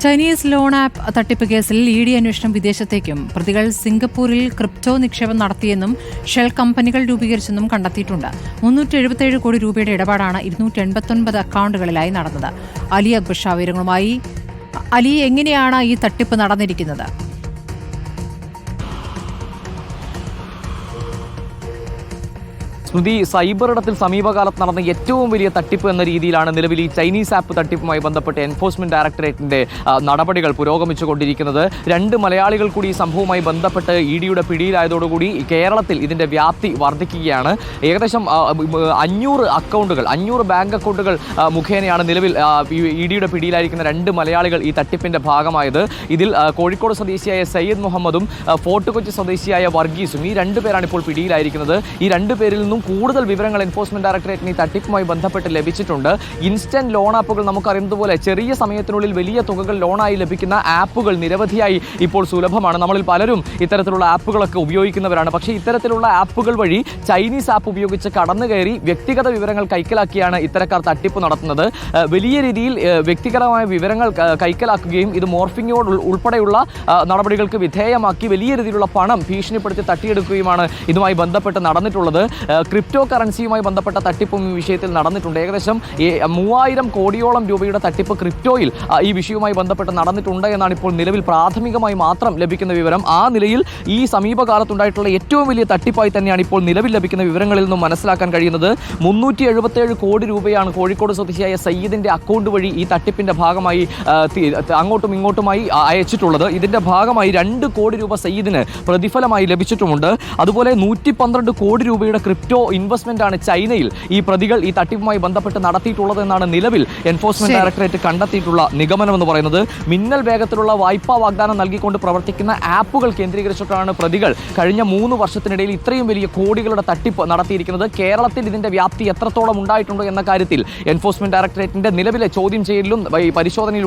Chinese loan app തട്ടിപ്പ് കേസിൽ ED അന്വേഷണം വിദേശത്തേക്കും പ്രതികൾ സിംഗപ്പൂരിൽ ക്രിപ്റ്റോ നിക്ഷേപം നടത്തിയെന്നും ഷെൽ കമ്പനികൾ രൂപീകരിച്ചെന്നും കണ്ടെത്തിയിട്ടുണ്ട്. 377 കോടി രൂപയുടെ ഇടപാടാണ് 289 അക്കൗണ്ടുകളിലായി നടന്നത്. അലി അക്ബർ ഷാ വിവരങ്ങളുമായി. അലി, എങ്ങനെയാണ് ഈ തട്ടിപ്പ് നടന്നിരിക്കുന്നത്? സ്മൃതി, സൈബർ ഇടത്തിൽ സമീപകാലത്ത് നടന്ന ഏറ്റവും വലിയ തട്ടിപ്പ് എന്ന രീതിയിലാണ് നിലവിൽ ഈ ചൈനീസ് ആപ്പ് തട്ടിപ്പുമായി ബന്ധപ്പെട്ട് എൻഫോഴ്സ്മെന്റ് ഡയറക്ടറേറ്റിന്റെ നടപടികൾ പുരോഗമിച്ചുകൊണ്ടിരിക്കുന്നത്. 2 മലയാളികൾ കൂടി ഈ സംഭവവുമായി ബന്ധപ്പെട്ട് ഇഡിയുടെ പിടിയിലായതോടുകൂടി കേരളത്തിൽ ഇതിന്റെ വ്യാപ്തി വർദ്ധിക്കുകയാണ്. ഏകദേശം 500 അക്കൗണ്ടുകൾ, 500 ബാങ്ക് അക്കൗണ്ടുകൾ മുഖേനയാണ് നിലവിൽ ഇഡിയുടെ പിടിയിലായിരിക്കുന്ന 2 മലയാളികൾ ഈ തട്ടിപ്പിന്റെ ഭാഗമായത്. ഇതിൽ കോഴിക്കോട് സ്വദേശിയായ സയ്യിദ് മുഹമ്മദും ഫോർട്ട് കൊച്ചി സ്വദേശിയായ വർഗീസും, ഈ 2 പേരാണ് ഇപ്പോൾ പിടിയിലായിരിക്കുന്നത്. ഈ 2 പേരിൽ നിന്നും കൂടുതൽ വിവരങ്ങൾ എൻഫോഴ്സ്മെന്റ് ഡയറക്ടറേറ്റിന് ഈ തട്ടിപ്പുമായി ബന്ധപ്പെട്ട് ലഭിച്ചിട്ടുണ്ട്. ഇൻസ്റ്റന്റ് ലോൺ ആപ്പുകൾ നമുക്കറിയുന്നതുപോലെ ചെറിയ സമയത്തിനുള്ളിൽ വലിയ തുകകൾ ലോണായി ലഭിക്കുന്ന ആപ്പുകൾ നിരവധിയായി ഇപ്പോൾ സുലഭമാണ്. നമ്മളിൽ പലരും ഇത്തരത്തിലുള്ള ആപ്പുകളൊക്കെ ഉപയോഗിക്കുന്നവരാണ്. പക്ഷേ ഇത്തരത്തിലുള്ള ആപ്പുകൾ വഴി ചൈനീസ് ആപ്പ് ഉപയോഗിച്ച് കടന്നു കയറി വ്യക്തിഗത വിവരങ്ങൾ കൈക്കലാക്കിയാണ് ഇത്തരക്കാർ തട്ടിപ്പ് നടത്തുന്നത്. വലിയ രീതിയിൽ വ്യക്തിഗതമായ വിവരങ്ങൾ കൈക്കലാക്കുകയും ഇത് മോർഫിങ്ങോട് ഉൾപ്പെടെയുള്ള നടപടികൾക്ക് വിധേയമാക്കി വലിയ രീതിയിലുള്ള പണം ഭീഷണിപ്പെടുത്തി തട്ടിയെടുക്കുകയുമാണ് ഇതുമായി ബന്ധപ്പെട്ട് നടന്നിട്ടുള്ളത്. ക്രിപ്റ്റോ കറൻസിയുമായി ബന്ധപ്പെട്ട തട്ടിപ്പും ഈ വിഷയത്തിൽ നടന്നിട്ടുണ്ട്. ഏകദേശം 3000 കോടിയോളം രൂപയുടെ തട്ടിപ്പ് ക്രിപ്റ്റോയിൽ ഈ വിഷയവുമായി ബന്ധപ്പെട്ട് നടന്നിട്ടുണ്ട് എന്നാണ് ഇപ്പോൾ നിലവിൽ പ്രാഥമികമായി മാത്രം ലഭിക്കുന്ന വിവരം. ആ നിലയിൽ ഈ സമീപകാലത്തുണ്ടായിട്ടുള്ള ഏറ്റവും വലിയ തട്ടിപ്പായി തന്നെയാണ് ഇപ്പോൾ നിലവിൽ ലഭിക്കുന്ന വിവരങ്ങളിൽ നിന്നും മനസ്സിലാക്കാൻ കഴിയുന്നത്. 377 കോടി രൂപയാണ് കോഴിക്കോട് സ്വദേശിയായ സയ്യിദിന്റെ അക്കൗണ്ട് വഴി ഈ തട്ടിപ്പിന്റെ ഭാഗമായി അങ്ങോട്ടും ഇങ്ങോട്ടുമായി അയച്ചിട്ടുള്ളത്. ഇതിന്റെ ഭാഗമായി 2 കോടി രൂപ സയ്യിദിന് പ്രതിഫലമായി ലഭിച്ചിട്ടുമുണ്ട്. അതുപോലെ 112 കോടി രൂപയുടെ ക്രിപ്റ്റോ ഇൻവെസ്റ്റ്മെന്റ് ആണ് ചൈനയിൽ ഈ പ്രതികൾ ഈ തട്ടിപ്പുമായി ബന്ധപ്പെട്ട് നടത്തിയിട്ടുള്ളതെന്നാണ് നിലവിൽ എൻഫോഴ്സ്മെന്റ് ഡയറക്ടറേറ്റ് കണ്ടെത്തിയിട്ടുള്ള നിഗമനം എന്ന് പറയുന്നത്. മിന്നൽ വേഗത്തിലുള്ള വായ്പാ വാഗ്ദാനം നൽകിക്കൊണ്ട് പ്രവർത്തിക്കുന്ന ആപ്പുകൾ കേന്ദ്രീകരിച്ചിട്ടാണ് പ്രതികൾ കഴിഞ്ഞ 3 വർഷത്തിനിടയിൽ ഇത്രയും വലിയ കോടികളുടെ തട്ടിപ്പ് നടത്തിയിരിക്കുന്നത്. കേരളത്തിൽ ഇതിന്റെ വ്യാപ്തി എത്രത്തോളം ഉണ്ടായിട്ടുണ്ടോ എന്ന കാര്യത്തിൽ എൻഫോഴ്സ്മെന്റ് ഡയറക്ടറേറ്റിന്റെ നിലവിലെ ചോദ്യം ചെയ്യലിലും ഈ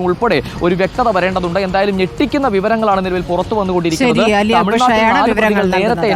ഉൾപ്പെടെ ഒരു വ്യക്തത വരേണ്ടതുണ്ട്. എന്തായാലും ഞെട്ടിക്കുന്ന വിവരങ്ങളാണ് നിലവിൽ പുറത്തു വന്നുകൊണ്ടിരിക്കുന്നത്. നേരത്തെ